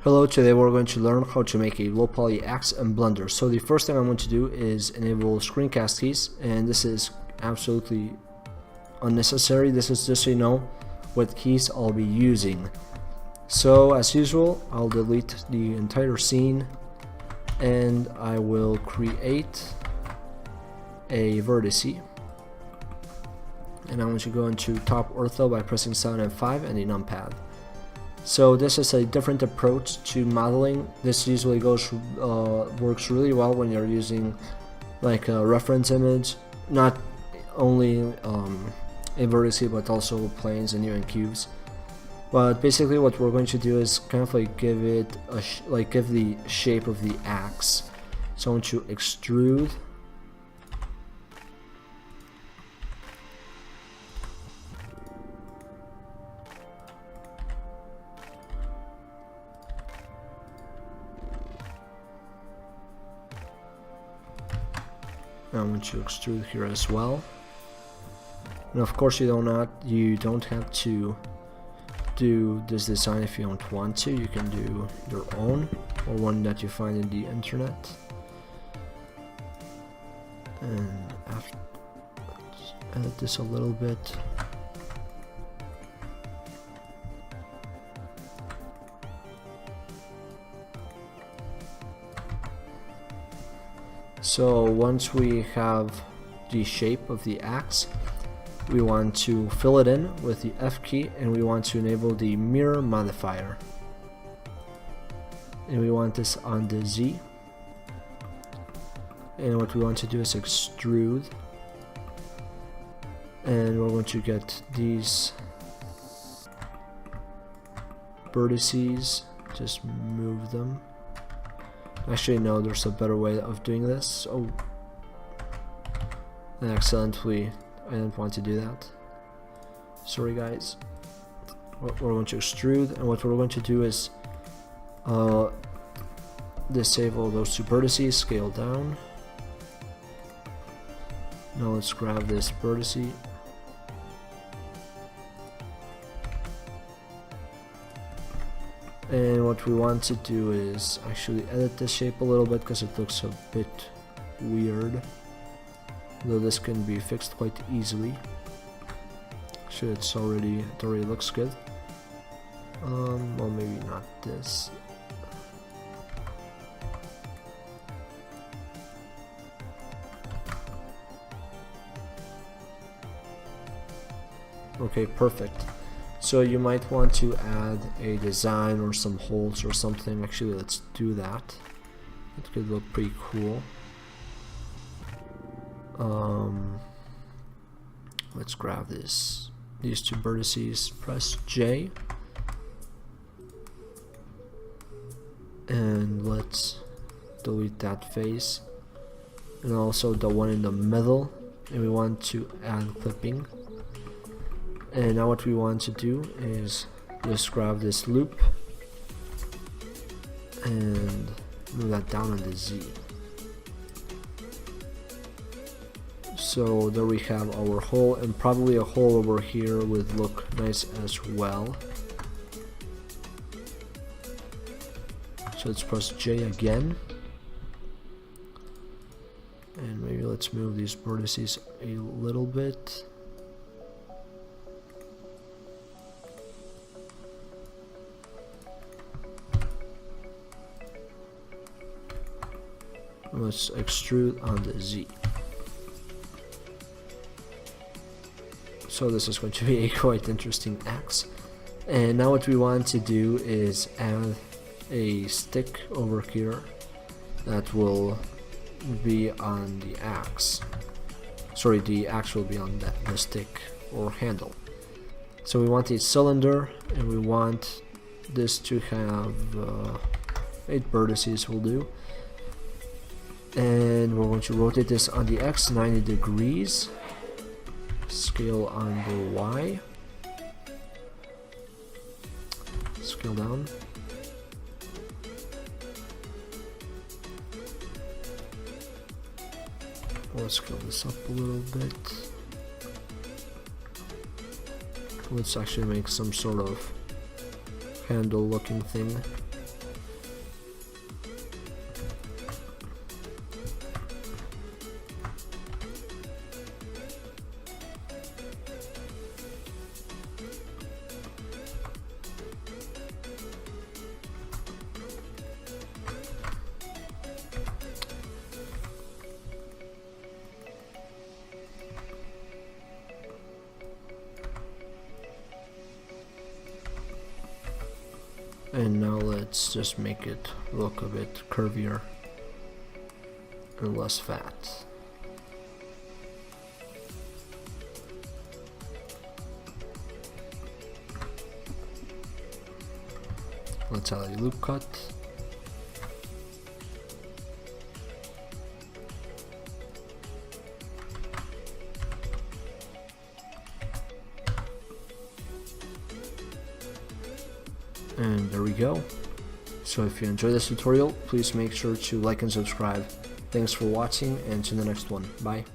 Hello, today we're going to learn how to make a low poly axe in Blender. So the first thing I'm going to do is enable screencast keys, and this is absolutely unnecessary. This is just so you know what keys I'll be using. So as usual, I'll delete the entire scene and I will create a vertice. And I'm going to go into top ortho by pressing 7 and 5 and the numpad. So this is a different approach to modeling. This usually works really well when you're using like a reference image, not only a vertex but also planes and even cubes. But basically what we're going to do is kind of like give it give the shape of the axe. So I want to extrude. I'm going to extrude here as well, and of course you don't have to do this design if you don't want to. You can do your own or one that you find in the internet. And after, let's edit this a little bit. So once we have the shape of the axe, we want to fill it in with the F key, and we want to enable the mirror modifier. And we want this on the Z. And what we want to do is extrude. And we're going to get these vertices, just move them. Actually, no, there's a better way of doing this. Oh, and accidentally, I didn't want to do that. Sorry, guys. We're going to extrude, and what we're going to do is disable those two vertices, scale down. Now let's grab this vertice. And what we want to do is actually edit this shape a little bit because it looks a bit weird, though this can be fixed quite easily. Actually, it already looks good. Well, maybe not this. Okay, perfect. So you might want to add a design or some holes or something. Actually, let's do that. It could look pretty cool. Let's grab these two vertices, press J, and let's delete that face, and also the one in the middle, and we want to add clipping. And now what we want to do is just grab this loop and move that down on the Z. So there we have our hole, and probably a hole over here would look nice as well. So let's press J again. And maybe let's move these vertices a little bit. Let's extrude on the Z. So this is going to be a quite interesting axe. And now what we want to do is add a stick over here that will be on the axe. Sorry, the axe will be on the stick or handle. So we want a cylinder, and we want this to have 8 vertices will do. And we're going to rotate this on the X 90 degrees, scale on the Y, scale down, let's scale this up a little bit. Let's actually make some sort of handle looking thing. And now let's just make it look a bit curvier and less fat. Let's add a loop cut. And there we go. So if you enjoyed this tutorial, please make sure to like and subscribe. Thanks for watching, and to the next one. Bye.